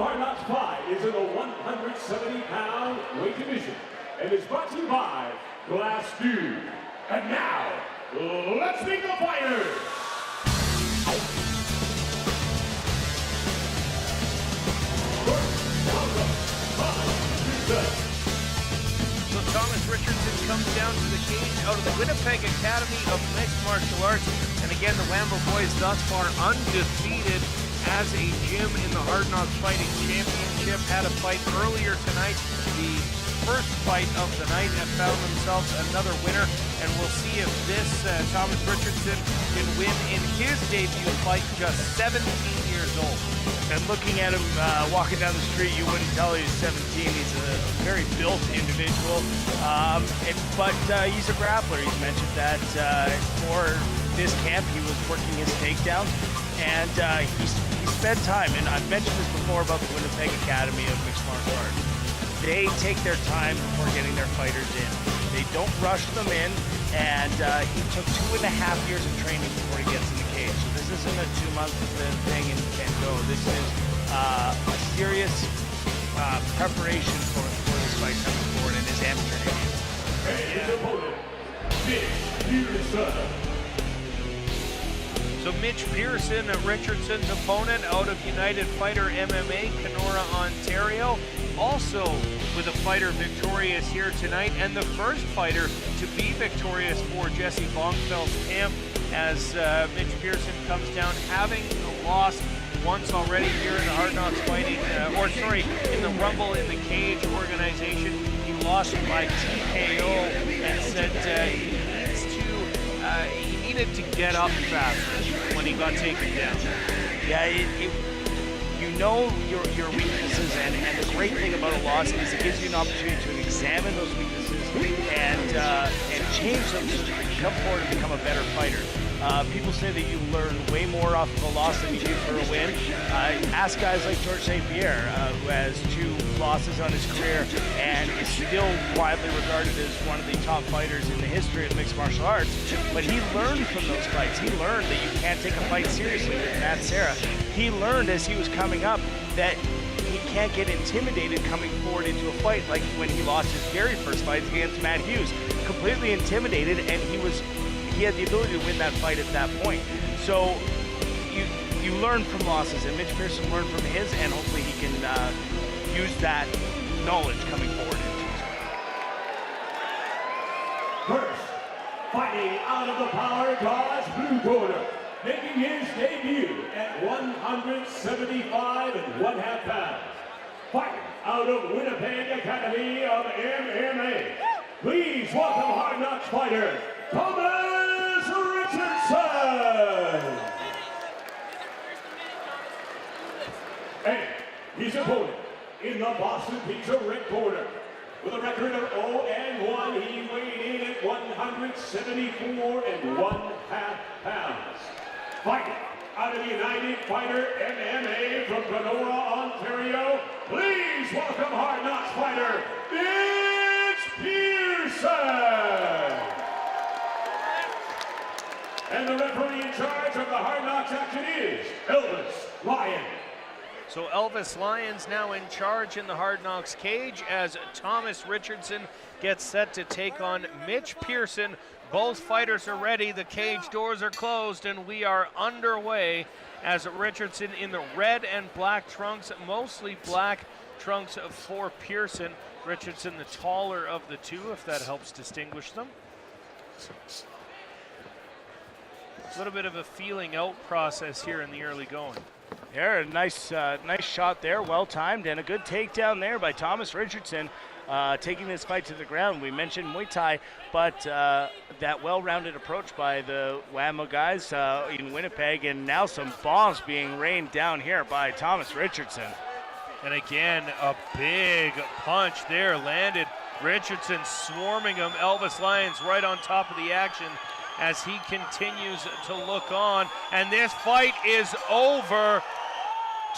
Hard Knocks 5 is in the 170-pound weight division and is brought to you by Glass Dude. And now, let's meet the fighters! So Thomas Richardson comes down to the cage out of the Winnipeg Academy of Mixed Martial Arts. And again, the Wambo boys thus far undefeated as a gym in the Hard Knocks Fighting Championship. Had a fight earlier tonight, the first fight of the night, and found themselves another winner. And we'll see if this Thomas Richardson can win in his debut fight, just 17 years old. And looking at him walking down the street, you wouldn't tell he's 17. He's a very built individual, but he's a grappler. He's mentioned that for this camp he was working his takedowns, and he spent time, and I've mentioned this before about the Winnipeg Academy of Mixed Martial Arts. They take their time before getting their fighters in. They don't rush them in, and he took 2.5 years of training before he gets in the cage. So this isn't a 2-month thing and go. This is a serious preparation for this fight coming forward in his amateur debut. And his opponent, Mitch Pearson. So Mitch Pearson, Richardson's opponent, out of United Fighter MMA, Kenora, Ontario. Also with a fighter victorious here tonight, and the first fighter to be victorious for Jesse Bongfeld's camp, as Mitch Pearson comes down, having lost once already here in the Hard Knocks Fighting, in the Rumble in the Cage organization. He lost by TKO and said he needed to get up faster when he got taken down. Yeah, you know your weaknesses, and the great thing about a loss is it gives you an opportunity to examine those weaknesses and change them so that you can come forward and become a better fighter. People say that you learn way more off of a loss than you do for a win. Ask guys like George St. Pierre, who has 2 losses on his career and is still widely regarded as one of the top fighters in the history of mixed martial arts. But he learned from those fights. He learned that you can't take a fight seriously with Matt Serra. He learned as he was coming up that he can't get intimidated coming forward into a fight, like when he lost his very first fight against Matt Hughes. Completely intimidated, and he had the ability to win that fight at that point. So you learn from losses, and Mitch Pearson learned from his, and hopefully he can use that knowledge coming forward into his fight. First, fighting out of the Powerhouse blue corner, making his debut at 175.5 pounds. Fighting out of Winnipeg Academy of MMA. Please welcome Hard Knocks fighter, Thomas Richardson. And his opponent in the Boston Pizza red corner. With a record of 0-1, he weighed in at 174.5 pounds. Fighting out of United Fighter MMA from Kenora, Ontario, please welcome Hard Knocks fighter, Mitch Pearson. And the referee in charge of the Hard Knocks action is Elvis Lyon. So Elvis Lyons now in charge in the Hard Knocks cage as Thomas Richardson gets set to take on Mitch Pearson. Both fighters are ready, the cage doors are closed, and we are underway as Richardson in the red and black trunks, mostly black trunks for Pearson. Richardson the taller of the two, if that helps distinguish them. A little bit of a feeling out process here in the early going. Yeah, nice shot there, well timed, and a good takedown there by Thomas Richardson, taking this fight to the ground. We mentioned Muay Thai, but that well-rounded approach by the Wambo guys in Winnipeg, and now some bombs being rained down here by Thomas Richardson. And again, a big punch there landed. Richardson swarming him. Elvis Lyons right on top of the action as he continues to look on. And this fight is over.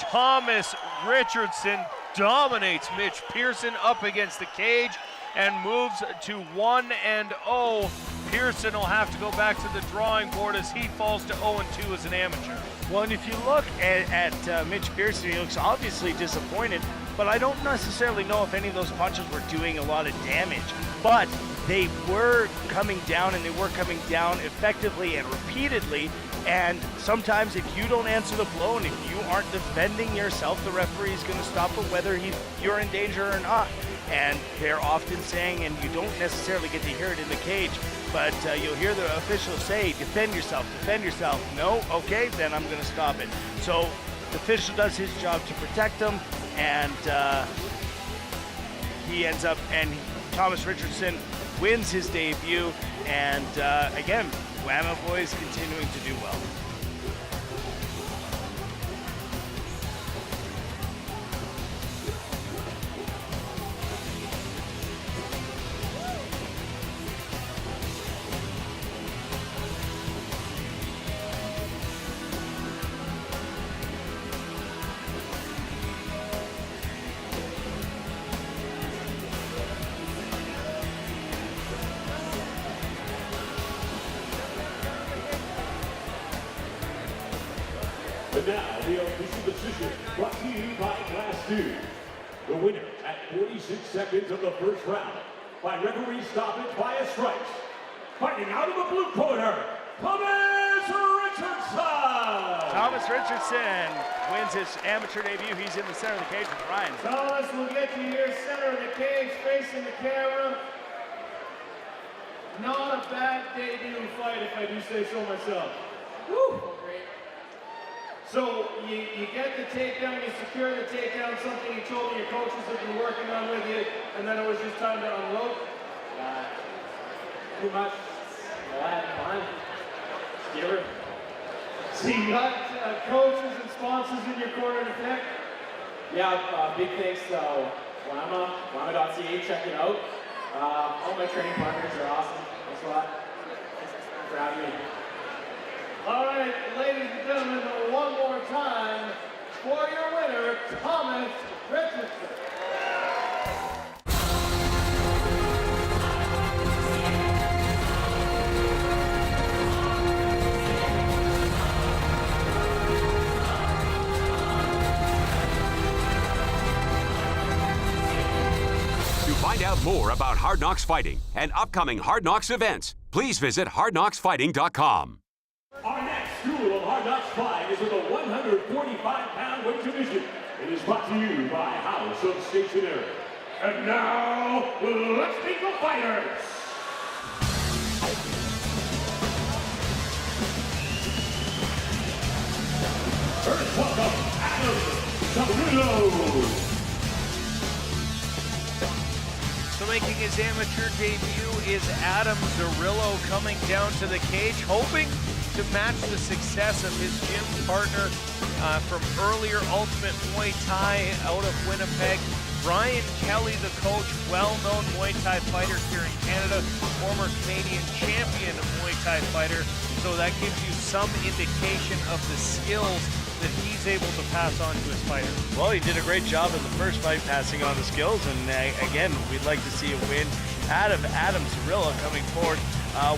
Thomas Richardson dominates Mitch Pearson up against the cage and moves to 1-0 Pearson will have to go back to the drawing board as he falls to 0-2 as an amateur. Well, and if you look at Mitch Pearson, he looks obviously disappointed, but I don't necessarily know if any of those punches were doing a lot of damage. But they were coming down, and they were coming down effectively and repeatedly. And sometimes if you don't answer the blow and if you aren't defending yourself, the referee is going to stop it whether you're in danger or not. And they're often saying, and you don't necessarily get to hear it in the cage, but you'll hear the officials say, defend yourself, defend yourself. No? Okay, then I'm going to stop it. So the official does his job to protect them, and he ends up, and Thomas Richardson wins his debut, and again, Whammo Boys continuing to do well. And now, the official decision brought to you by Class 2. The winner at 46 seconds of the first round by referee stoppage by a strike. Fighting out of the blue corner, Thomas Richardson! Thomas Richardson wins his amateur debut. He's in the center of the cage with Ryan. Thomas will get you here, center of the cage, facing the camera. Not a bad debut fight, if I do say so myself. Woo! So you get the takedown, you secure the takedown, something you told me your coaches have been working on with you, and then it was just time to unload. Too much. Fine. Skipper. So you got coaches and sponsors in your corner to protect? Yeah, big thanks to Whammo.ca, check it out. All my training partners are awesome. Thanks a lot. Thanks for having me. All right, ladies and gentlemen, one more time for your winner, Thomas Richardson. To find out more about Hard Knocks Fighting and upcoming Hard Knocks events, please visit hardknocksfighting.com. Our next school of Hard Knocks fight is in the 145-pound weight division. It is brought to you by House of Stationery. And now, let's meet the fighters. First, welcome Adam Cirillo. So making his amateur debut is Adam Cirillo, coming down to the cage, hoping to match the success of his gym partner from earlier Ultimate Muay Thai out of Winnipeg. Brian Kelly, the coach, well-known Muay Thai fighter here in Canada, former Canadian champion Muay Thai fighter. So that gives you some indication of the skills that he's able to pass on to his fighter. Well, he did a great job in the first fight passing on the skills, and again, we'd like to see a win out of Adam Cirillo coming forward.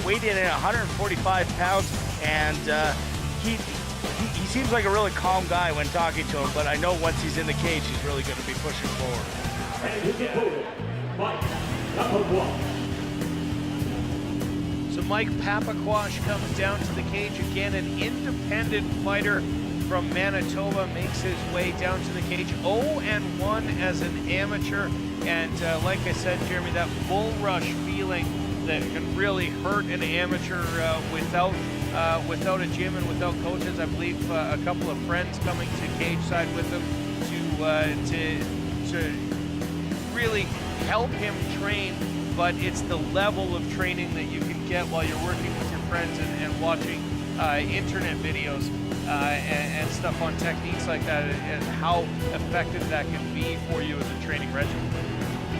Weighed in at 145 pounds, and he seems like a really calm guy when talking to him, but I know once he's in the cage, he's really going to be pushing forward. And his opponent, Mike Papaquash. So Mike Papaquash comes down to the cage again, an independent fighter from Manitoba, makes his way down to the cage. 0-1 as an amateur, and like I said, Jeremy, that bull rush feeling that can really hurt an amateur without a gym and without coaches. I believe a couple of friends coming to cage side with him to really help him train, but it's the level of training that you can get while you're working with your friends and watching internet videos and stuff on techniques like that, and how effective that can be for you as a training regimen.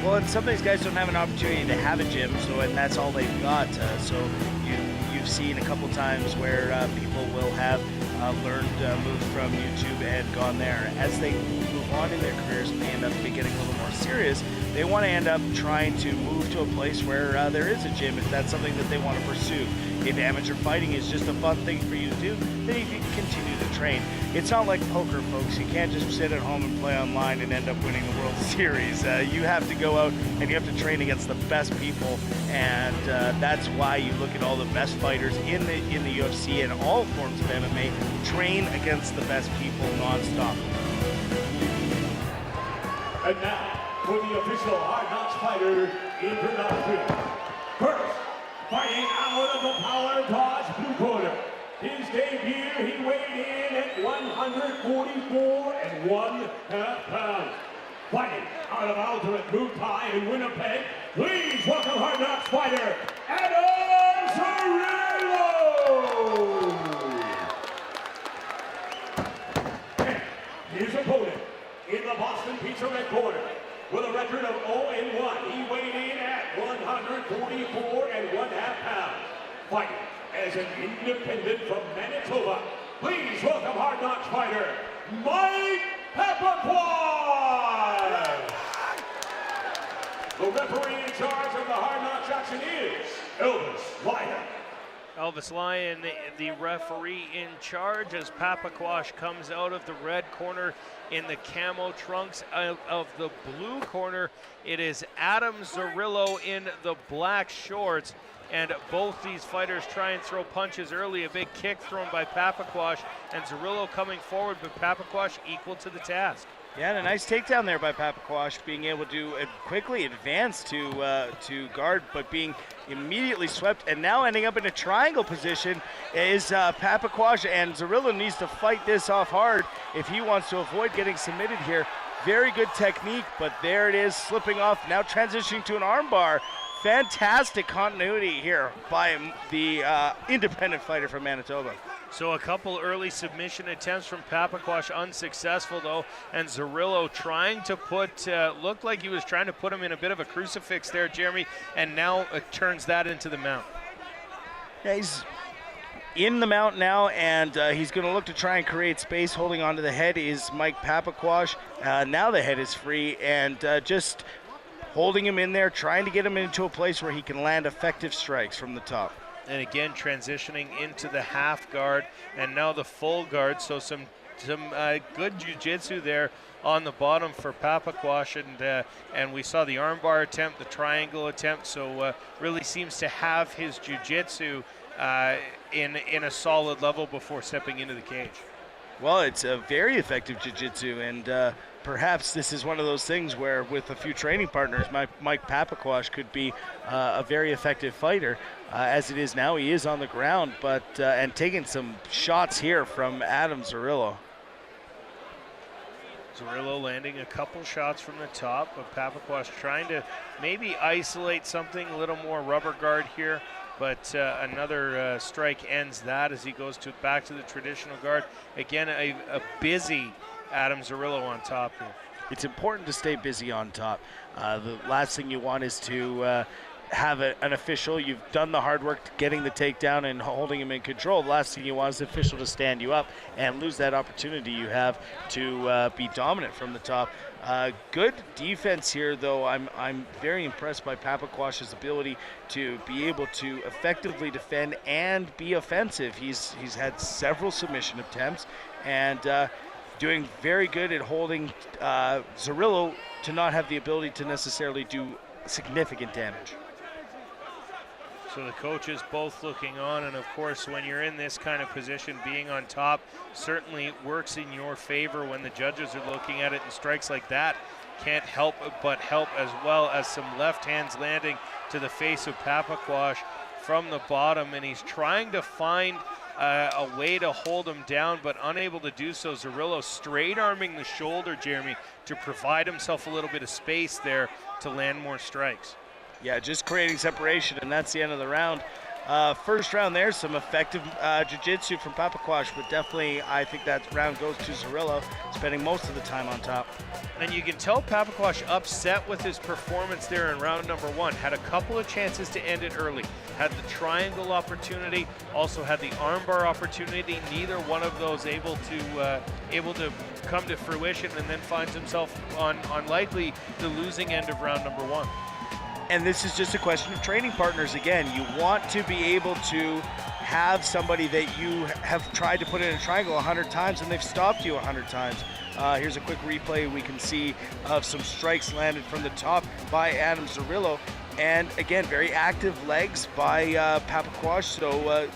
Well, and some of these guys don't have an opportunity to have a gym, and that's all they've got. So you've seen a couple times where people will have learned moves from YouTube and gone there. As they move on in their careers and they end up getting a little more serious, they want to end up trying to move to a place where there is a gym if that's something that they want to pursue. If amateur fighting is just a fun thing for you to do, then you can continue to train. It's not like poker, folks. You can't just sit at home and play online and end up winning the World Series. You have to go out and you have to train against the best people, and that's why you look at all the best fighters in the UFC and all forms of MMA train against the best people nonstop. And now, for the official Hard Knocks Fighter introduction. First, fighting out of the Power Dodge blue corner. His debut, he weighed in at 144 1/2 pounds. Fighting out of Ultimate Muay Thai in Winnipeg, please welcome Hard Knocks fighter, Adam Cirillo! And his opponent, in the Boston Pizza Red Corner, with a record of 0-1, he weighed in at 144 1/2 pounds. Fighting as an independent from Manitoba, please welcome Hard Knocks fighter, Mike Papaquan! The referee in charge of the Hard Knocks action is Elvis Lyon. Elvis Lyon, the referee in charge, as Papaquash comes out of the red corner in the camo trunks. Out of the blue corner, it is Adam Cirillo in the black shorts. And both these fighters try and throw punches early. A big kick thrown by Papaquash, and Cirillo coming forward, but Papaquash equal to the task. Yeah, and a nice takedown there by Papaquash, being able to quickly advance to guard, but being immediately swept, and now ending up in a triangle position is Papaquash, and Cirillo needs to fight this off hard if he wants to avoid getting submitted here. Very good technique, but there it is, slipping off, now transitioning to an armbar. Fantastic continuity here by the independent fighter from Manitoba. So a couple early submission attempts from Papaquash unsuccessful though, and Cirillo trying to put, looked like he was trying to put him in a bit of a crucifix there, Jeremy, and now turns that into the mount. Yeah, he's in the mount now, and he's going to look to try and create space. Holding onto the head is Mike Papaquash. Now the head is free, and just holding him in there, trying to get him into a place where he can land effective strikes from the top. And again, transitioning into the half guard and now the full guard. So some good jiu-jitsu there on the bottom for Papaquash, and we saw the armbar attempt, the triangle attempt. So really seems to have his jiu-jitsu in a solid level before stepping into the cage. Well, it's a very effective jiu-jitsu, and perhaps this is one of those things where with a few training partners, Mike Papaquash could be a very effective fighter. As it is now, he is on the ground, but and taking some shots here from Adam Cirillo. Cirillo landing a couple shots from the top, but Papaquash trying to maybe isolate something, a little more rubber guard here. But another strike ends that as he goes back to the traditional guard. Again, a busy Adam Cirillo on top here. It's important to stay busy on top. The last thing you want is to have an official. You've done the hard work getting the takedown and holding him in control. The last thing you want is the official to stand you up and lose that opportunity you have to be dominant from the top. Good defense here, though. I'm very impressed by Papaquash's ability to be able to effectively defend and be offensive. He's had several submission attempts and doing very good at holding Cirillo to not have the ability to necessarily do significant damage. So the coaches both looking on, and of course when you're in this kind of position, being on top certainly works in your favor when the judges are looking at it, and strikes like that can't help but help, as well as some left hands landing to the face of Papaquash from the bottom, and he's trying to find a way to hold him down, but unable to do so. Cirillo straight arming the shoulder, Jeremy, to provide himself a little bit of space there to land more strikes. Yeah, just creating separation, and that's the end of the round. First round there, some effective jiu-jitsu from Papakwash, but definitely I think that round goes to Zerillo, spending most of the time on top. And you can tell Papakwash upset with his performance there in round number 1. Had a couple of chances to end it early. Had the triangle opportunity, also had the armbar opportunity. Neither one of those able to come to fruition, and then finds himself on likely the losing end of round number 1. And this is just a question of training partners again. You want to be able to have somebody that you have tried to put in a triangle 100 times and they've stopped you 100 times. Here's a quick replay we can see of some strikes landed from the top by Adam Zerillo. And again, very active legs by Papakwash, so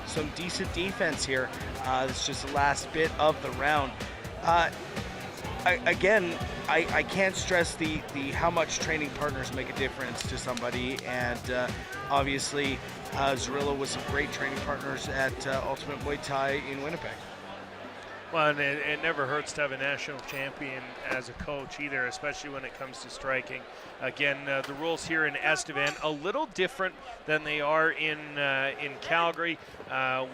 some decent defense here. It's just the last bit of the round. I can't stress the how much training partners make a difference to somebody, and obviously Zerillo with some great training partners at Ultimate Muay Thai in Winnipeg. Well, and it never hurts to have a national champion as a coach either, especially when it comes to striking. Again, the rules here in Estevan a little different than they are in Calgary,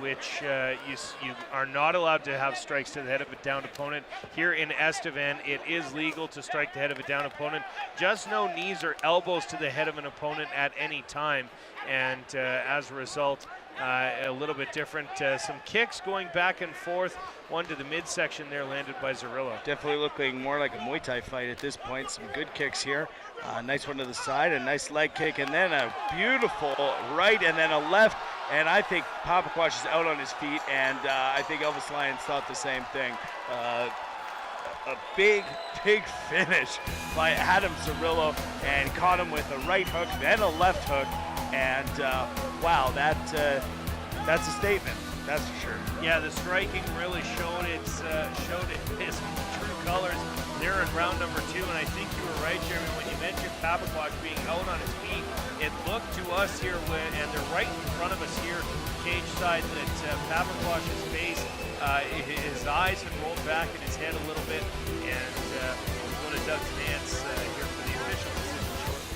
which you are not allowed to have strikes to the head of a downed opponent. Here in Estevan, it is legal to strike the head of a downed opponent. Just no knees or elbows to the head of an opponent at any time, and as a result, a little bit different. Some kicks going back and forth. One to the midsection there, landed by Zerillo. Definitely looking more like a Muay Thai fight at this point. Some good kicks here. Nice one to the side, a nice leg kick, and then a beautiful right, and then a left. And I think Papakwash is out on his feet, and I think Elvis Lyons thought the same thing. A big finish by Adam Zerillo, and caught him with a right hook, then a left hook. And wow, that's a statement, that's for sure. Yeah, the striking really showed its true colors there in round number 2, and I think you were right, Jeremy, when you mentioned Papakwash being out on his feet. It looked to us here, and they're right in front of us here, cage side, that Papakwash's face, his eyes had rolled back in his head a little bit, and we're going to Doug's dance here for the official decision shortly.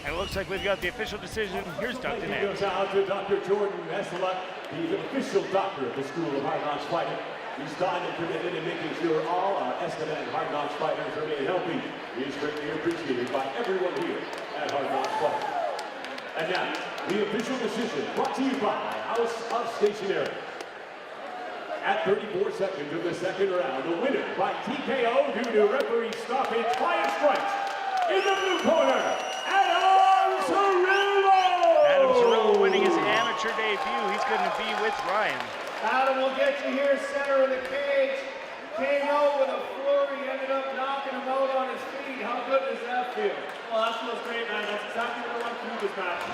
And it looks like we've got the official decision. Here's Doug Thank you goes out to Dr. Jordan Esseluk, the official doctor of the School of Hard Knocks Fighting. He's died and committed in making sure all our Estevan Hard Knocks fighters remain healthy. He is greatly appreciated by everyone here at Hard Knocks Fighting. And now, the official decision brought to you by House of Stationery. At 34 seconds of the second round, the winner by TKO due to referee stoppage via strikes. In the blue corner, Adam Zerillo! Adam Zerillo winning his amateur debut. He's going to be with Ryan. Adam will get you here, center of the cage. Came out with a flurry, ended up knocking him out on his feet. How good does that feel? Well, that feels great, man. That's exactly what I want to do this match.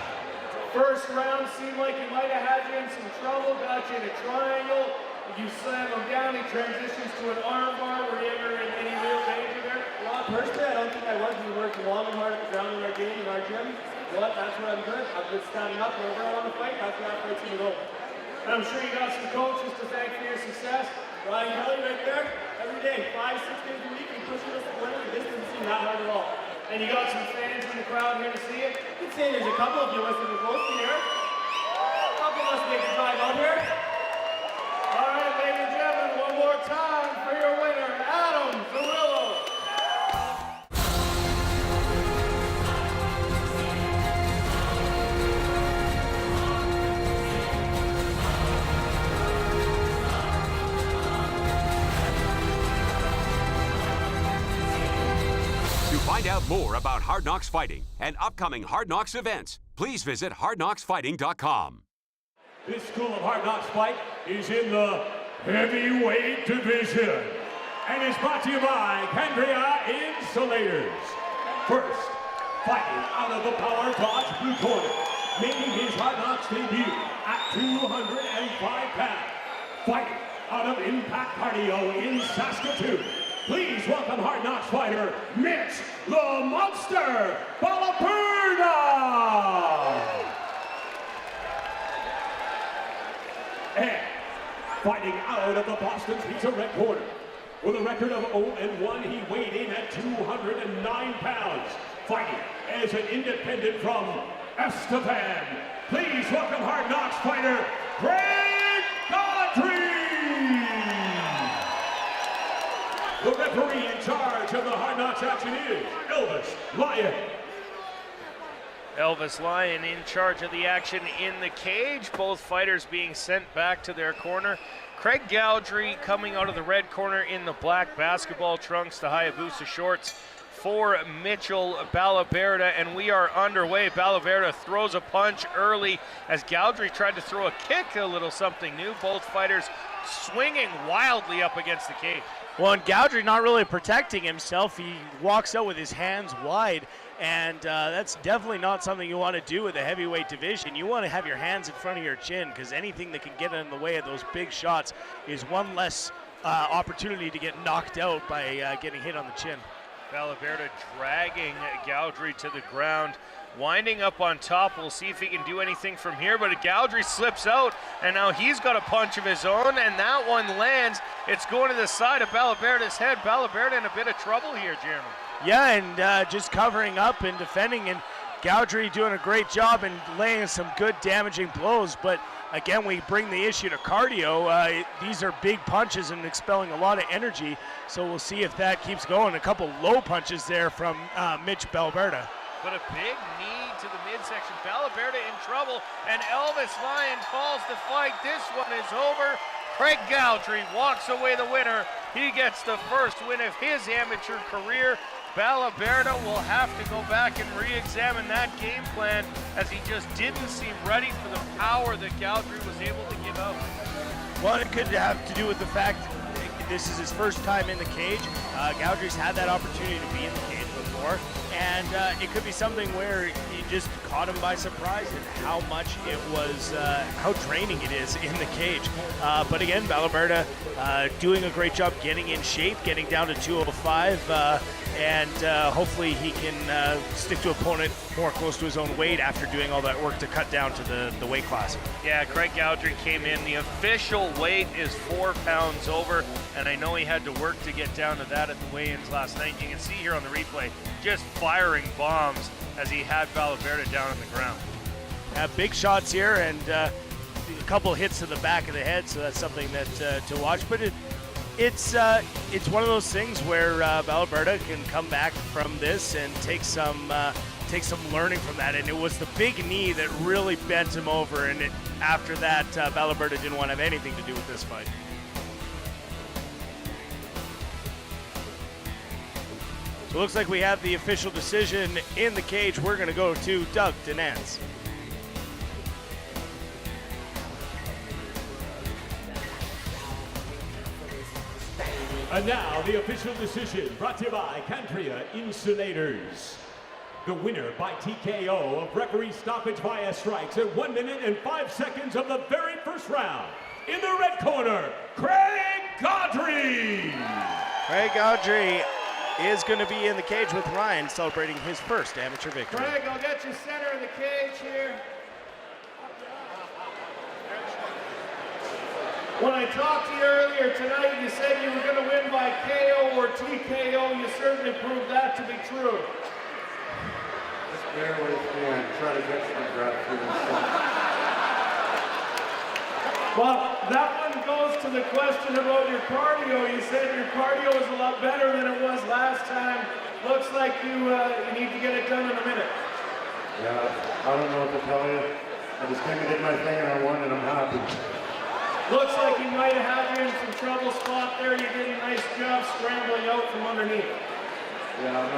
First round seemed like he might have had you in some trouble, got you in a triangle. You slam him down, he transitions to an arm bar. Were you ever in any real danger there? Well, personally, I don't think I was. We worked long and hard at the ground in our game, in our gym. But that's what I'm good. I'm good standing up. Whenever I want to fight, that's where that fight's going to go. And I'm sure you got some coaches to thank for your success. Ryan Kelly right there, every day, 5-6 days a week, and pushing us to win. This doesn't seem that hard at all. And you got some fans in the crowd here to see it. You can say there's a couple of you listening close to here. A couple of us make the drive out here. All right, ladies and gentlemen, one more time for your winner, Adam Zerillo. To find out more about Hard Knocks Fighting and upcoming Hard Knocks events, please visit hardknocksfighting.com. This School of Hard Knocks fight is in the heavyweight division and is brought to you by Candria Insulators. First, fighting out of the Power Dodge blue corner, making his Hard Knocks debut at 205 pounds. Fighting out of Impact Cardio in Saskatoon, please welcome Hard Knocks fighter Mitch the Monster Balaperna. And fighting out of the Boston Pizza red corner, With a record of 0-1, he weighed in at 209 pounds. Fighting as an independent from Estevan, please welcome Hard Knocks fighter, Craig Godfrey! The referee in charge of the Hard Knocks action is Elvis Lyon. Elvis Lyon in charge of the action in the cage. Both fighters being sent back to their corner. Craig Godfrey coming out of the red corner in the black basketball trunks, the Hayabusa shorts for Mitchell Balaberda, and we are underway. Balaberda throws a punch early as Godfrey tried to throw a kick, a little something new. Both fighters swinging wildly up against the cage. Well, and Godfrey not really protecting himself. He walks out with his hands wide, and that's definitely not something you want to do with the heavyweight division. You want to have your hands in front of your chin, because anything that can get in the way of those big shots is one less opportunity to get knocked out by getting hit on the chin. Balaberda dragging Godfrey to the ground, winding up on top. We'll see if he can do anything from here, but Godfrey slips out, and now he's got a punch of his own, and that one lands. It's going to the side of Balaberda's head. Balaberda in a bit of trouble here, Jeremy. Yeah, and just covering up and defending, and Godfrey doing a great job and laying some good damaging blows, but again, we bring the issue to cardio. These are big punches and expelling a lot of energy, so we'll see if that keeps going. A couple low punches there from Mitch Balaberda. But a big knee to the midsection. Balaberda in trouble, and Elvis Lyon calls the fight. This one is over. Craig Godfrey walks away the winner. He gets the first win of his amateur career. Balaberda will have to go back and re-examine that game plan, as he just didn't seem ready for the power that Godfrey was able to give out. Well, it could have to do with the fact this is his first time in the cage. Godfrey's had that opportunity to be in the cage before, and it could be something where he just caught him by surprise and how much it was, how draining it is in the cage. But again, Balaberda doing a great job getting in shape, getting down to 205, and hopefully he can stick to opponent more close to his own weight after doing all that work to cut down to the weight class. Yeah, Craig Godfrey came in. The official weight is 4 pounds over, and I know he had to work to get down to that at the weigh-ins last night. You can see here on the replay, just firing bombs as he had Balaberda down on the ground. Big shots here, and a couple hits to the back of the head, so that's something that to watch. But it's one of those things where Balaberda can come back from this and take some learning from that. And it was the big knee that really bent him over, and after that, Balaberda didn't want to have anything to do with this fight. So it looks like we have the official decision in the cage. We're going to go to Doug Denance. And now the official decision brought to you by Cantria Insulators. The winner by TKO of referee stoppage via strikes at 1 minute and 5 seconds of the very first round. In the red corner, Craig Godfrey. Craig Godfrey is going to be in the cage with Ryan, celebrating his first amateur victory. Craig, I'll get you center of the cage here. When I talked to you earlier tonight, you said you were going to win by KO or TKO. You certainly proved that to be true. Just bear with me and try to get some breath through this stuff. Well, that one goes to the question about your cardio. You said your cardio is a lot better than it was last time. Looks like you need to get it done in a minute. Yeah, I don't know what to tell you. I just came and did my thing and I won and I'm happy. Looks like you might have had you in some trouble spot there. You did a nice job scrambling out from underneath. Yeah, I'm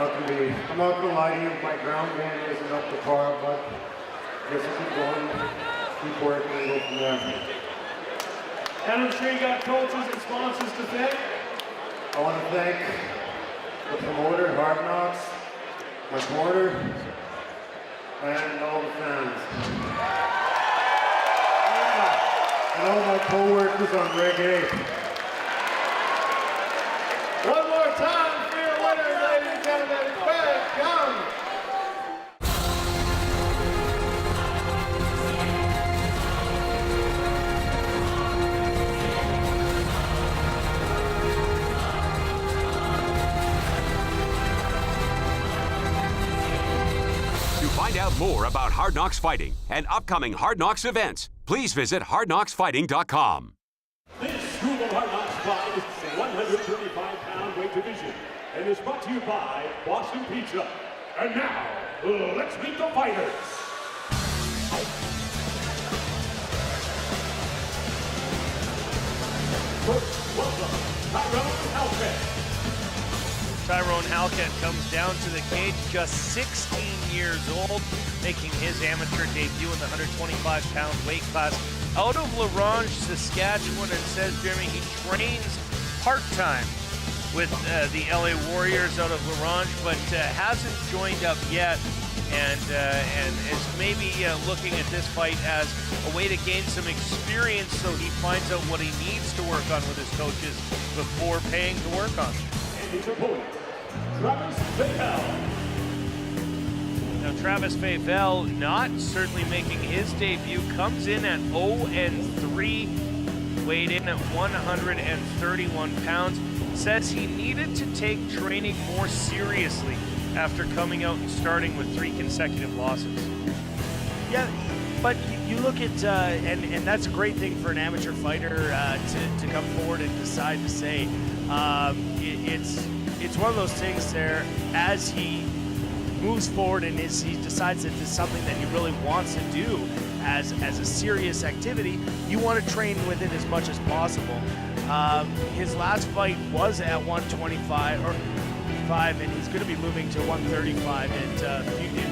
not gonna lie to you, my ground game isn't up to par, but I guess I keep going, keep working and go from there. And I'm sure you got coaches and sponsors to thank. I want to thank the promoter, Hard Knocks, my corner, and all the fans. And all my co-workers on Reg 8. One more time for your winner, ladies and gentlemen, Craig Godfrey. more about Hard Knocks Fighting and upcoming Hard Knocks events, please visit hardknocksfighting.com. This School of Hard Knocks fight is the 135-pound weight division and is brought to you by Boston Pizza. And now, let's meet the fighters. First, welcome, Tyrone Halkett. Tyrone Halkett comes down to the cage, just 16 years old, making his amateur debut in the 125-pound weight class out of La Ronge, Saskatchewan, and says, Jeremy, he trains part-time with the LA Warriors out of La Ronge, but hasn't joined up yet, and is maybe looking at this fight as a way to gain some experience so he finds out what he needs to work on with his coaches before paying to work on them. His opponent, Travis Favel. Now Travis Favel, not certainly making his debut, comes in at 0-3, weighed in at 131 pounds, says he needed to take training more seriously after coming out and starting with 3 consecutive losses. Yeah, but you look at, and that's a great thing for an amateur fighter to come forward and decide to say, it's one of those things there, as he moves forward and he decides that it's something that he really wants to do as a serious activity, you want to train with it as much as possible. His last fight was at 125, and he's going to be moving to 135 in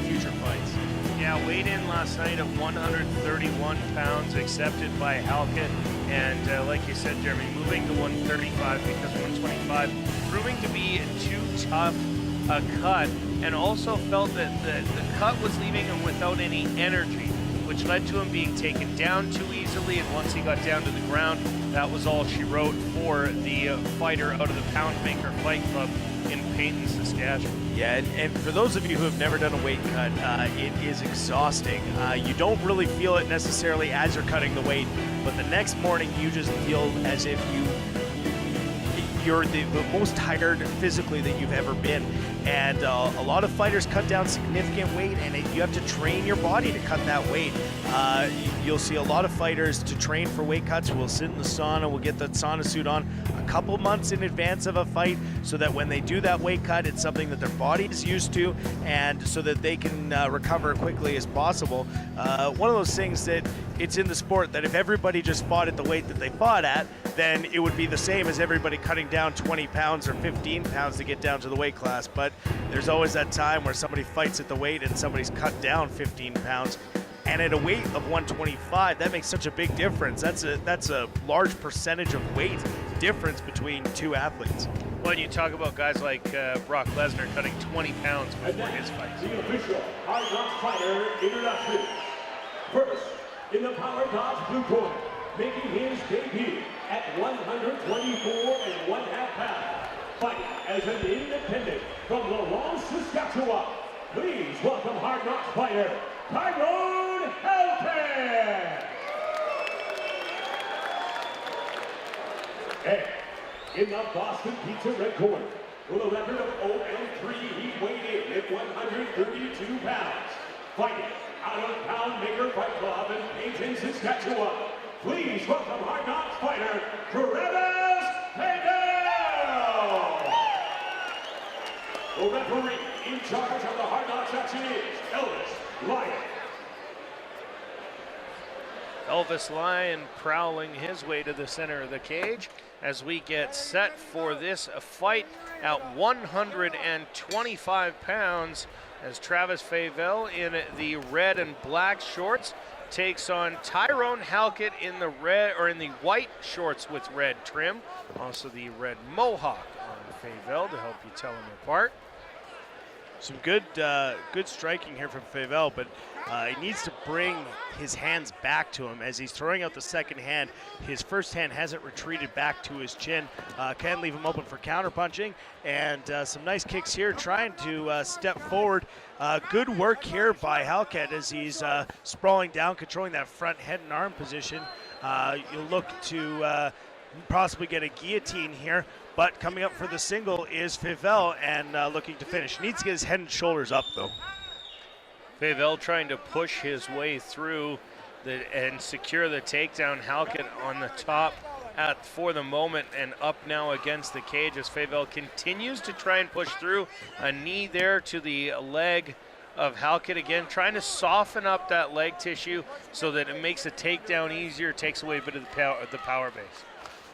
future fights. Yeah, weighed in last night at 131 pounds, accepted by Halkett, and like you said, Jeremy, moving to 135 because 125 proving to be too tough a cut, and also felt that the cut was leaving him without any energy, which led to him being taken down too easily, and once he got down to the ground, that was all she wrote for the fighter out of the Poundmaker Fight Club in Payton, Saskatchewan. Yeah, and for those of you who have never done a weight cut, it is exhausting. You don't really feel it necessarily as you're cutting the weight, but the next morning you just feel as if you're the most tired physically that you've ever been. And a lot of fighters cut down significant weight, and you have to train your body to cut that weight. You'll see a lot of fighters to train for weight cuts will sit in the sauna, will get that sauna suit on a couple months in advance of a fight, so that when they do that weight cut, it's something that their body is used to, and so that they can recover quickly as possible. One of those things that it's in the sport that if everybody just fought at the weight that they fought at, then it would be the same as everybody cutting down 20 pounds or 15 pounds to get down to the weight class. But there's always that time where somebody fights at the weight and somebody's cut down 15 pounds. And at a weight of 125, that makes such a big difference. That's a large percentage of weight difference between two athletes. When you talk about guys like Brock Lesnar cutting 20 pounds before his fights. The official Hard Knocks fighter introduction. First, in the Power Dodge blue corner, making his debut at 124 1/2 pounds, fighting as an independent from La Ronge, Saskatchewan. Please welcome Hard Knocks fighter, Tyrone Halkett. And in the Boston Pizza red corner, with a record of 0-3, he weighed in at 132 pounds, fighting out of Poundmaker Fight Club in Payton, Saskatchewan. Please welcome Hard Knocks fighter, Travis Favel. The referee in charge of the Hard Knocks action is Elvis Lyon. Elvis Lyon prowling his way to the center of the cage as we get set for this fight at 125 pounds, as Travis Favel in the red and black shorts takes on Tyrone Halkett in the red, or in the white shorts with red trim. Also the red mohawk on Favel to help you tell them apart. Some good striking here from Favel, but he needs to bring his hands back to him as he's throwing out the second hand. His first hand hasn't retreated back to his chin. Can leave him open for counterpunching, and some nice kicks here, trying to step forward. Good work here by Halkett as he's sprawling down, controlling that front head and arm position. You'll look to possibly get a guillotine here, but coming up for the single is Favel, and looking to finish. Needs to get his head and shoulders up, though. Favel trying to push his way through and secure the takedown. Halkett on the top for the moment and up now against the cage as Favel continues to try and push through. A knee there to the leg of Halkett again, trying to soften up that leg tissue so that it makes the takedown easier, takes away a bit of the power base.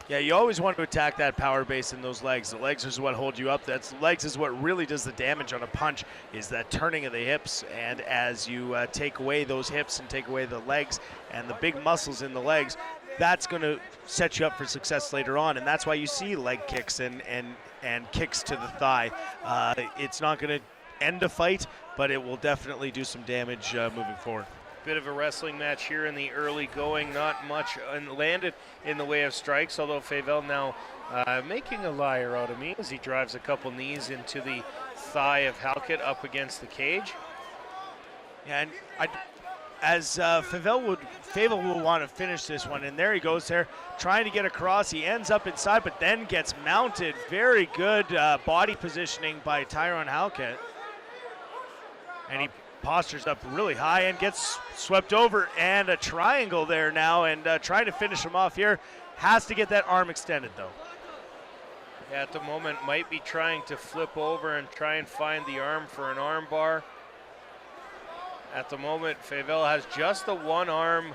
Yeah, you always want to attack that power base in those legs. The legs is what hold you up. Legs is what really does the damage on a punch, is that turning of the hips. And as you take away those hips and take away the legs and the big muscles in the legs, that's going to set you up for success later on. And that's why you see leg kicks and kicks to the thigh. It's not going to end a fight, but it will definitely do some damage moving forward. Bit of a wrestling match here in the early going, not much landed in the way of strikes, although Favel now making a liar out of me as he drives a couple knees into the thigh of Halkett up against the cage. Yeah, and as Favel will want to finish this one, and there he goes there, trying to get across. He ends up inside, but then gets mounted. Very good body positioning by Tyrone Halkett. And he postures up really high and gets swept over, and a triangle there now, and trying to finish him off here. Has to get that arm extended though. Yeah, at the moment might be trying to flip over and try and find the arm for an arm bar. At the moment, Favel has just the one arm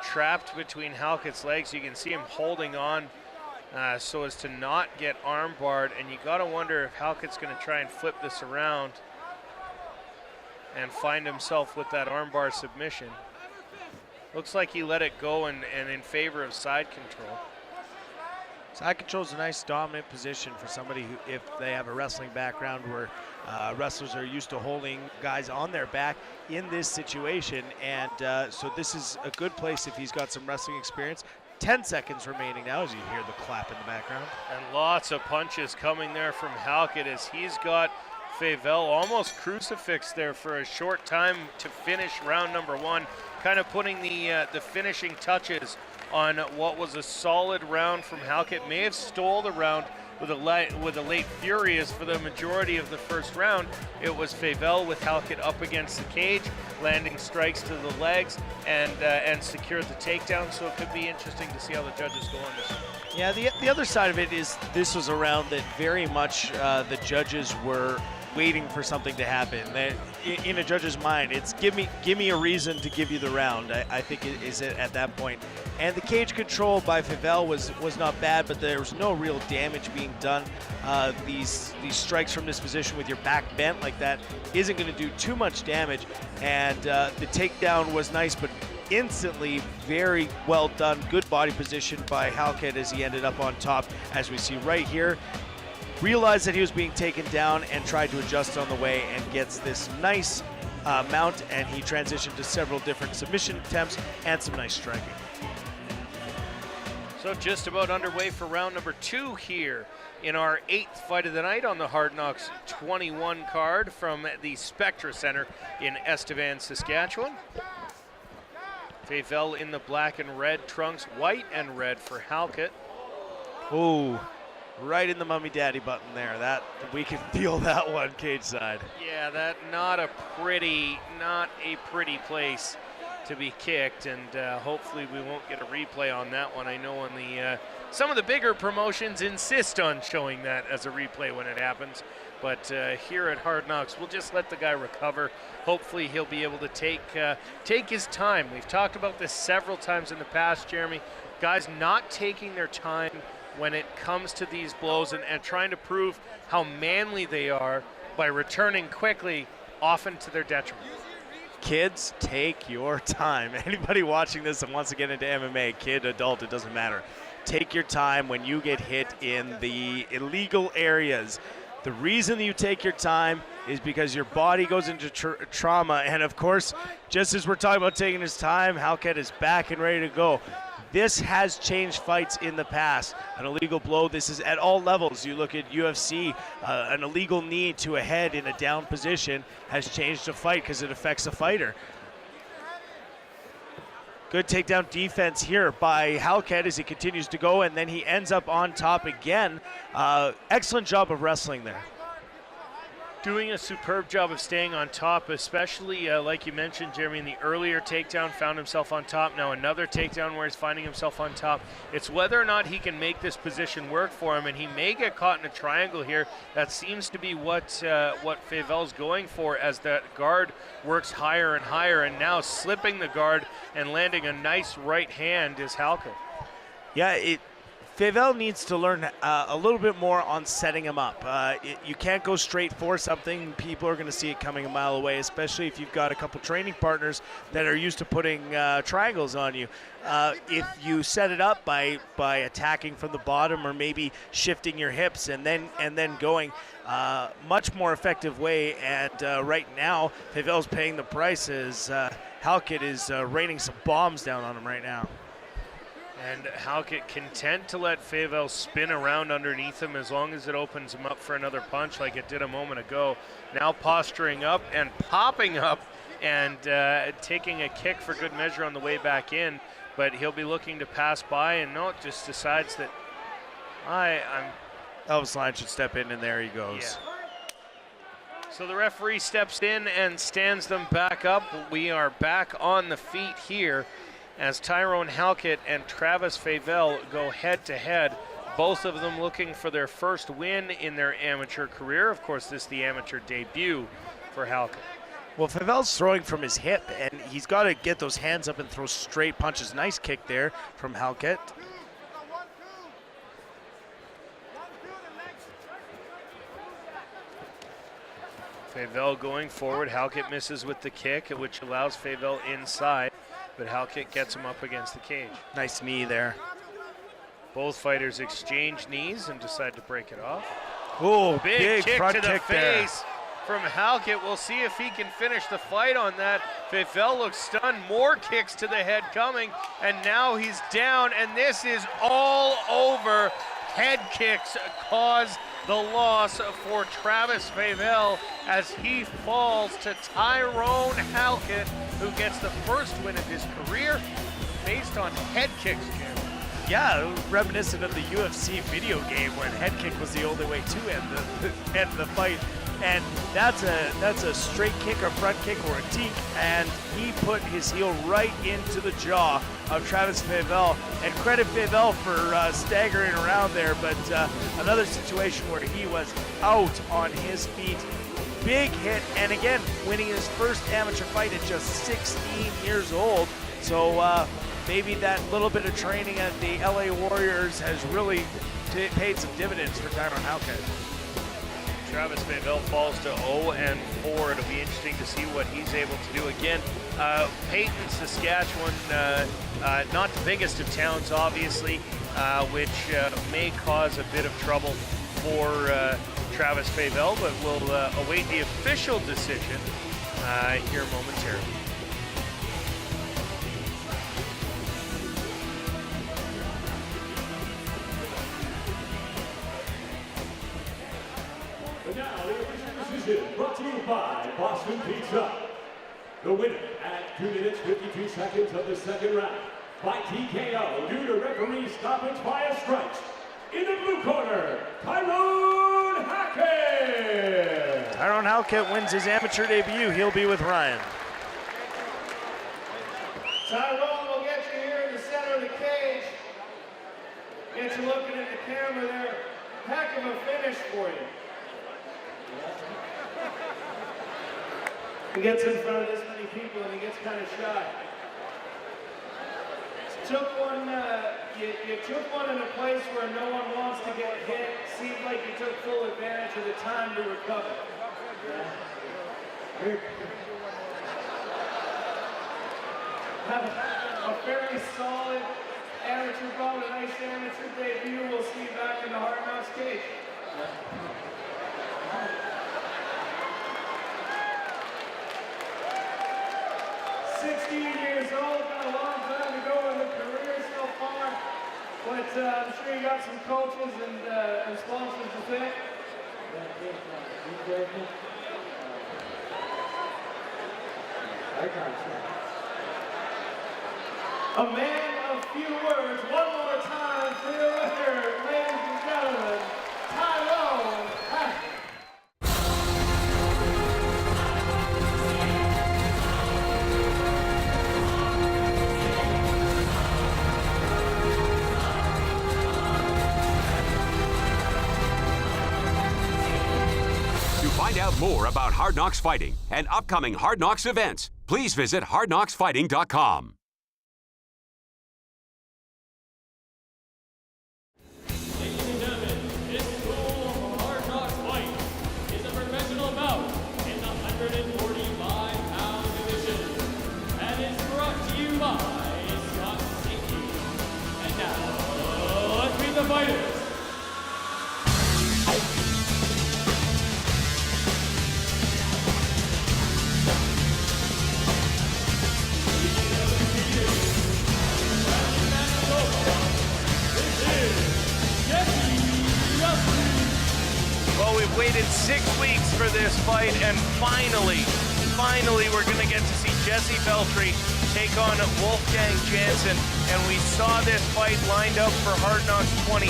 trapped between Halkett's legs. You can see him holding on so as to not get arm barred, and you gotta wonder if Halkett's gonna try and flip this around and find himself with that armbar submission. Looks like he let it go and in favor of side control. Side control is a nice dominant position for somebody who, if they have a wrestling background where wrestlers are used to holding guys on their back in this situation. And so this is a good place if he's got some wrestling experience. 10 seconds remaining now as you hear the clap in the background. And lots of punches coming there from Halkett as he's got Favel almost crucifixed there for a short time to finish round number one, kind of putting the finishing touches on what was a solid round from Halkett. May have stole the round with a late furious for the majority of the first round. It was Favel with Halkett up against the cage, landing strikes to the legs and secured the takedown. So it could be interesting to see how the judges go on this. Yeah, the other side of it is this was a round that very much the judges were waiting for something to happen. In a judge's mind, it's give me a reason to give you the round. I think it is at that point. And the cage control by Favel was not bad, but there was no real damage being done. These strikes from this position with your back bent like that isn't going to do too much damage. And the takedown was nice, but instantly very well done. Good body position by Halkett as he ended up on top, as we see right here. Realized that he was being taken down and tried to adjust on the way and gets this nice mount, and he transitioned to several different submission attempts and some nice striking. So just about underway for round number two here in our 8th fight of the night on the Hard Knocks 21 card from the Spectra Center in Estevan, Saskatchewan. Favel in the black and red trunks, white and red for Halkett. Oh, right in the mummy daddy button there. That we can feel that one cage side. Yeah, that not a pretty place to be kicked, and hopefully we won't get a replay on that one. I know on the some of the bigger promotions insist on showing that as a replay when it happens, but here at Hard Knocks, we'll just let the guy recover. Hopefully he'll be able to take his time. We've talked about this several times in the past, Jeremy. Guys not taking their time when it comes to these blows and trying to prove how manly they are by returning quickly, often to their detriment. Kids, take your time. Anybody watching this and wants to get into MMA, kid, adult, it doesn't matter. Take your time when you get hit in the illegal areas. The reason you take your time is because your body goes into trauma. And of course, just as we're talking about taking his time, Halkett is back and ready to go. This has changed fights in the past. An illegal blow, this is at all levels. You look at UFC, an illegal knee to a head in a down position has changed a fight because it affects a fighter. Good takedown defense here by Halkett as he continues to go, and then he ends up on top again. Excellent job of wrestling there. doing a superb job of staying on top, especially like you mentioned, Jeremy, in the earlier takedown, found himself on top. Now another takedown where he's finding himself on top. It's whether or not he can make this position work for him, and he may get caught in a triangle here. That seems to be what Favel's going for, as that guard works higher and higher, and now slipping the guard and landing a nice right hand is Halkett. Yeah, Favel needs to learn a little bit more on setting him up. You can't go straight for something. People are going to see it coming a mile away, especially if you've got a couple training partners that are used to putting triangles on you. If you set it up by attacking from the bottom, or maybe shifting your hips and then going, much more effective way. And right now, Favel's paying the price as Halkett is raining some bombs down on him right now. And Halkett content to let Favel spin around underneath him as long as it opens him up for another punch like it did a moment ago. Now posturing up and popping up and taking a kick for good measure on the way back in. But he'll be looking to pass by, and no, it just decides that Elvis Lyon should step in, and there he goes. Yeah. So the referee steps in and stands them back up. We are back on the feet here as Tyrone Halkett and Travis Favel go head-to-head, both of them looking for their first win in their amateur career. Of course, this is the amateur debut for Halkett. Well, Favel's throwing from his hip, and he's got to get those hands up and throw straight punches. Nice kick there from Halkett. Favel going forward. Halkett misses with the kick, which allows Favel inside, but Halkett gets him up against the cage. Nice knee there. Both fighters exchange knees and decide to break it off. Oh, big kick front to the kick face from Halkett. We'll see if he can finish the fight on that. Favel looks stunned. More kicks to the head coming, and now he's down, and this is all over. Head kicks cause the loss for Travis Favel as he falls to Tyrone Halkett, who gets the first win of his career based on head kicks, Jim. Yeah, reminiscent of the UFC video game when head kick was the only way to end the fight. And that's a straight kick, or front kick, or a teak, and he put his heel right into the jaw of Travis Favel. And credit Favel for staggering around there, but another situation where he was out on his feet. Big hit, and again, winning his first amateur fight at just 16 years old. So maybe that little bit of training at the LA Warriors has really paid some dividends for Tyrone Halkett. Travis Favel falls to 0-4. It'll be interesting to see what he's able to do again. Peyton, Saskatchewan, not the biggest of towns, obviously, which may cause a bit of trouble for Travis Favel, but we'll await the official decision here momentarily. And now the official decision brought to you by Boston Pizza. The winner at 2 minutes 52 seconds of the second round by TKO due to referee stoppage via strikes. In the blue corner, Tyrone Halkett. Tyrone Halkett wins his amateur debut. He'll be with Ryan. Tyrone will get you here in the center of the cage. Get you looking at the camera there. Heck of a finish for you. He gets in front of this many people and he gets kind of shy. You took one in a place where no one wants to get hit. Seemed like you took full advantage of the time to recover. A very solid amateur bout, a nice amateur debut. We'll see you back in the Hard Knocks cage. 16 years old, got a long time to go in the career so far, but I'm sure you got some coaches and sponsors to thank. A man of few words. One more time for the record, ladies and gentlemen, Tyrone Halkett. more about Hard Knocks Fighting and upcoming Hard Knocks events, please visit hardknocksfighting.com. Ladies and gentlemen, this cool Hard Knocks fight is a professional bout in the 145-pound division and is brought to you by Scott Safety. And now, let's meet the fighters. Well, we've waited 6 weeks for this fight, and finally, we're going to get to see Jesse Veltri take on Wolfgang Janssen. And we saw this fight lined up for Hard Knocks 22,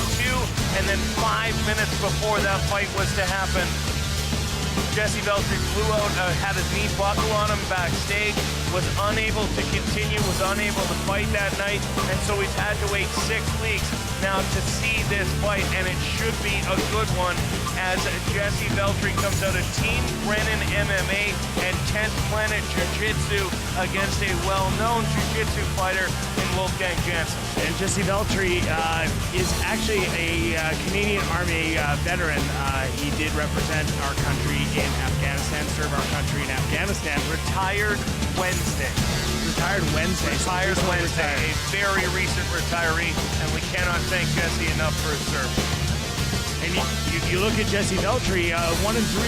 and then 5 minutes before that fight was to happen, Jesse Veltri flew out, had his knee buckle on him backstage, was unable to continue, was unable to fight that night, and so we've had to wait 6 weeks now to see this fight, and it should be a good one as Jesse Veltri comes out of Team Brennan MMA and 10th Planet Jiu-Jitsu against a well-known Jiu-Jitsu fighter in Wolfgang Janssen. And Jesse Veltri is actually a Canadian Army veteran. He did represent our country in Afghanistan, serve our country in Afghanistan. Retired Wednesday. Retired Wednesday. Retired Wednesday, a very recent retiree, and we cannot thank Jesse enough for his service. And you look at Jesse Veltri, 1-3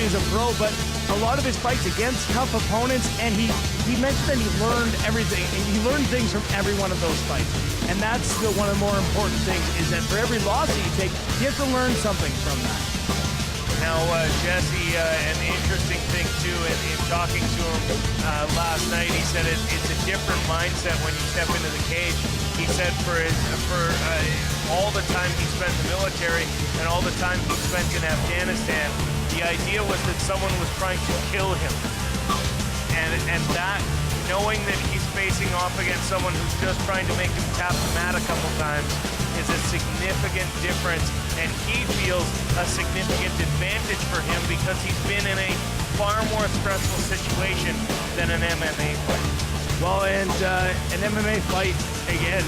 as a pro, but a lot of his fights against tough opponents, and he mentioned that he learned everything, and he learned things from every one of those fights. And that's one of the more important things, is that for every loss that you take, you have to learn something from that. Now, Jesse, an interesting thing too, in talking to him last night, he said it's a different mindset when you step into the cage. He said for all the time he spent in the military and all the time he spent in Afghanistan, the idea was that someone was trying to kill him. And that, knowing that he's facing off against someone who's just trying to make him tap the mat a couple times, is a significant difference, and he feels a significant advantage for him because he's been in a far more stressful situation than an MMA fight. Well, and an MMA fight, again,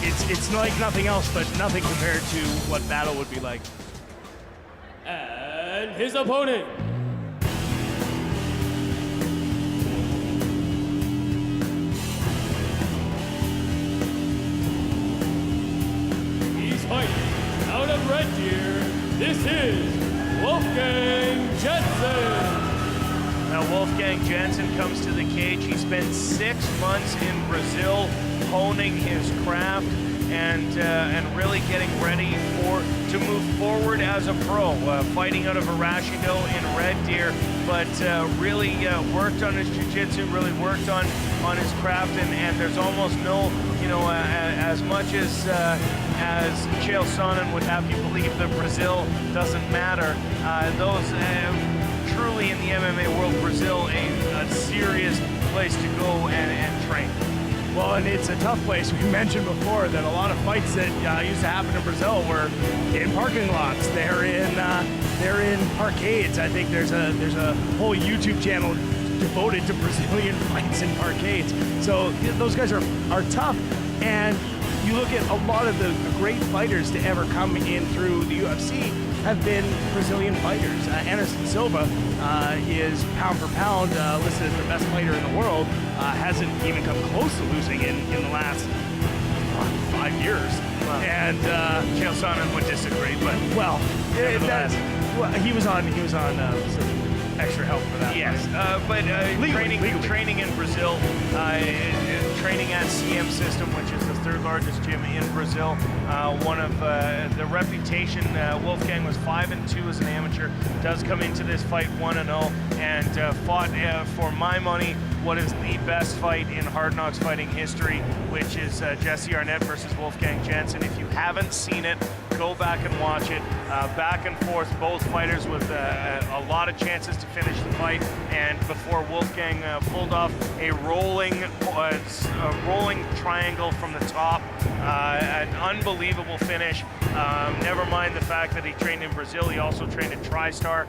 it's like nothing else, but nothing compared to what battle would be like. And his opponent, he's fighting out of Red Deer. This is Wolfgang Janssen. Now, Wolfgang Janssen comes to the cage. He spent 6 months in Brazil honing his craft and really getting ready to move forward as a pro, fighting out of Arashidо in Red Deer, but really worked on his jiu-jitsu, really worked on his craft, and there's almost no, as much as Chael Sonnen would have you believe that Brazil doesn't matter, truly in the MMA world, Brazil a serious place to go and train. Well, and it's a tough place. We mentioned before that a lot of fights that used to happen in Brazil were in parking lots. They're in parkades. I think there's a whole YouTube channel devoted to Brazilian fights in parkades. So those guys are tough, and you look at a lot of the great fighters to ever come in through the UFC have been Brazilian fighters. Anderson Silva is pound for pound listed as the best fighter in the world. Hasn't even come close to losing in the last 5 years. Well, and Chael Sonnen would disagree, but he was on some extra help for that. Yes, but training in Brazil, training at CM System, which is the third largest gym in Brazil. One of the reputation, Wolfgang was 5-2 as an amateur, does come into this fight 1-0, and fought, for my money, what is the best fight in Hard Knocks fighting history, which is Jesse Arnett versus Wolfgang Janssen. If you haven't seen it, go back and watch it. Back and forth, both fighters with a lot of chances to finish the fight, and before Wolfgang pulled off a rolling triangle from the top, an unbelievable finish. Never mind the fact that he trained in Brazil, he also trained at TriStar,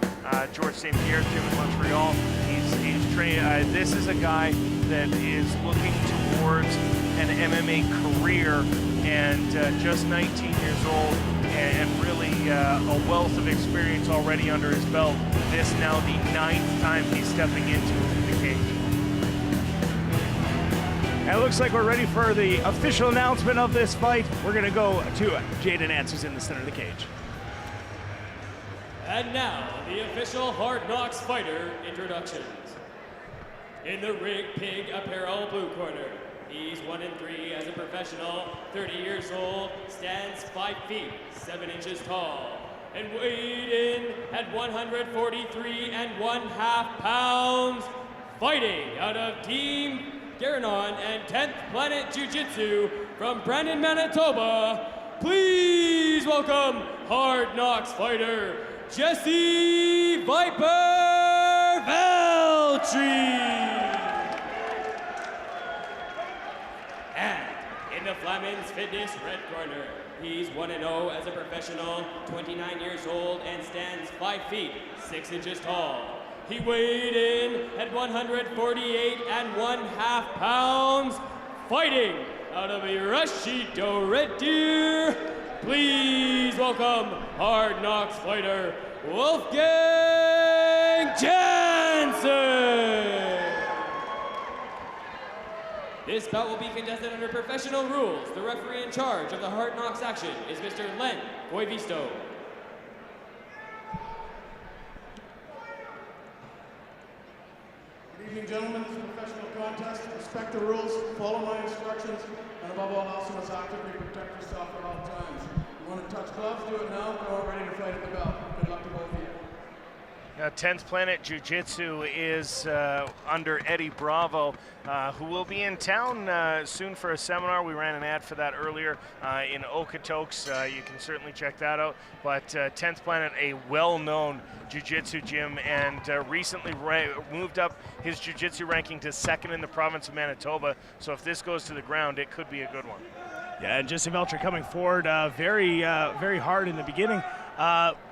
George St. Pierre's gym in Montreal. He's trained. This is a guy that is looking towards an MMA career, and just 19 years old, and really a wealth of experience already under his belt. This now the 9th time he's stepping into the cage. And it looks like we're ready for the official announcement of this fight. We're going to go to Jaden Nance, who's in the center of the cage. And now, the official Hard Knocks fighter introductions. In the Rig Pig Apparel blue corner, he's 1-3 as a professional, 30 years old, stands 5 feet, 7 inches tall, and weighed in at 143.5 pounds, fighting out of Team Garanon and 10th Planet Jiu-Jitsu from Brandon, Manitoba. Please welcome Hard Knocks fighter, Jesse Viper Veltri. And in the Flamins Fitness red corner, he's 1-0 as a professional, 29 years old, and stands 5 feet, 6 inches tall. He weighed in at 148.5 pounds, fighting out of Irashido Red Deer. Please welcome Hard Knocks fighter, Wolfgang Jansen. This bout will be contested under professional rules. The referee in charge of the Hard Knocks action is Mr. Len Goivisto. Good evening, gentlemen. This is a professional contest. Respect the rules, follow my instructions, and above all else, you must actively protect yourself at all times. You want to touch gloves, do it now. We're ready to fight at the bell. Good luck to both of you. 10th Planet Jiu-Jitsu is under Eddie Bravo, who will be in town soon for a seminar. We ran an ad for that earlier in Okotoks. You can certainly check that out. But 10th Planet, a well-known jiu-jitsu gym, and recently moved up his jiu-jitsu ranking to 2nd in the province of Manitoba. So if this goes to the ground, it could be a good one. Yeah, and Jesse Veltri coming forward very hard in the beginning.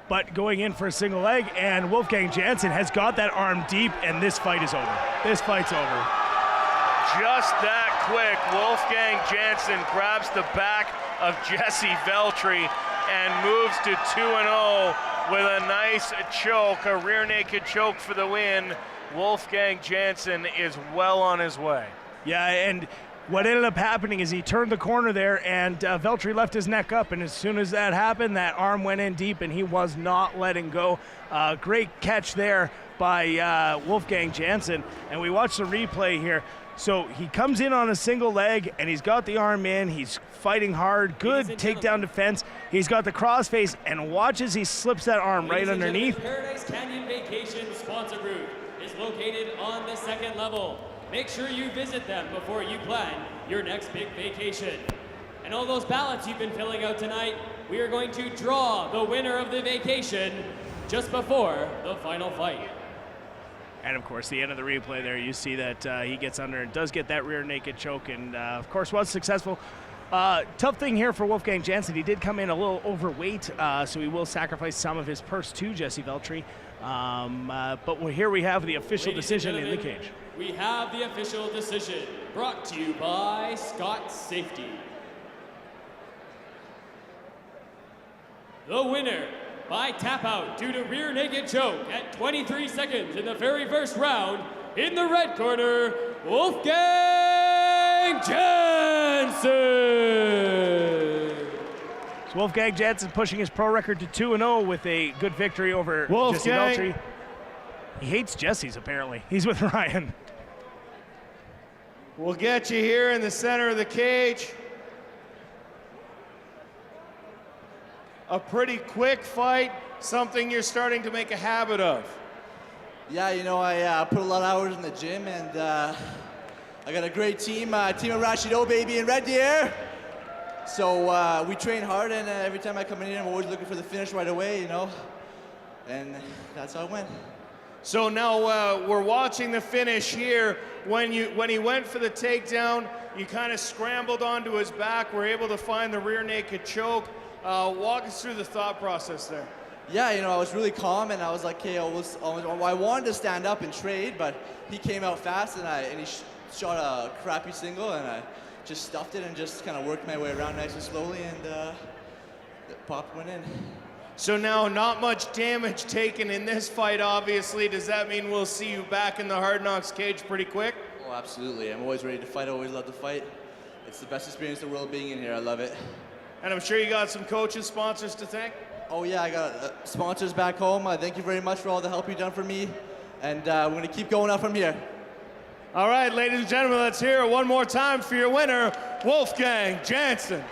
But going in for a single leg, and Wolfgang Jansen has got that arm deep, and this fight is over. This fight's over. Just that quick, Wolfgang Jansen grabs the back of Jesse Veltri and moves to 2-0 with a nice choke, a rear naked choke for the win. Wolfgang Jansen is well on his way. Yeah, and what ended up happening is he turned the corner there, and Veltri left his neck up, and as soon as that happened, that arm went in deep, and he was not letting go. Great catch there by Wolfgang Jansen, and we watched the replay here. So he comes in on a single leg, and he's got the arm in. He's fighting hard. Good takedown defense. He's got the crossface, and watch as he slips that arm right underneath. Paradise Canyon Vacation sponsor booth is located on the 2nd level. Make sure you visit them before you plan your next big vacation. And all those ballots you've been filling out tonight, we are going to draw the winner of the vacation just before the final fight. And of course, the end of the replay there, you see that he gets under and does get that rear naked choke, and of course was successful. Tough thing here for Wolfgang Jansen. He did come in a little overweight, so he will sacrifice some of his purse to Jesse Veltri. But here we have the official decision in the cage. We have the official decision brought to you by Scott Safety. The winner by tap out due to rear naked choke at 23 seconds in the very first round, in the red corner, Wolfgang Jansen. So Wolfgang Jansen pushing his pro record to 2-0 with a good victory over Jesse Veltri. He hates Jesse's apparently. He's with Ryan. We'll get you here in the center of the cage. A pretty quick fight, something you're starting to make a habit of. Yeah, you know, I put a lot of hours in the gym, and I got a great team, team of Rashido, baby, in Red Deer. So we train hard, and every time I come in here, I'm always looking for the finish right away, you know. And that's how it went. So now we're watching the finish here. When he went for the takedown, you kind of scrambled onto his back, were able to find the rear naked choke. Walk us through the thought process there. Yeah, you know, I was really calm, and I was like, okay, I wanted to stand up and trade, but he came out fast, and he shot a crappy single, and I just stuffed it and just kind of worked my way around nice and slowly, and the pop went in. So now not much damage taken in this fight, obviously. Does that mean we'll see you back in the Hard Knocks cage pretty quick? Oh, absolutely. I'm always ready to fight. I always love to fight. It's the best experience in the world being in here. I love it. And I'm sure you got some coaches, sponsors to thank? Oh yeah, I got sponsors back home. Thank you very much for all the help you've done for me. And we're gonna keep going up from here. All right, ladies and gentlemen, let's hear it one more time for your winner, Wolfgang Jansen.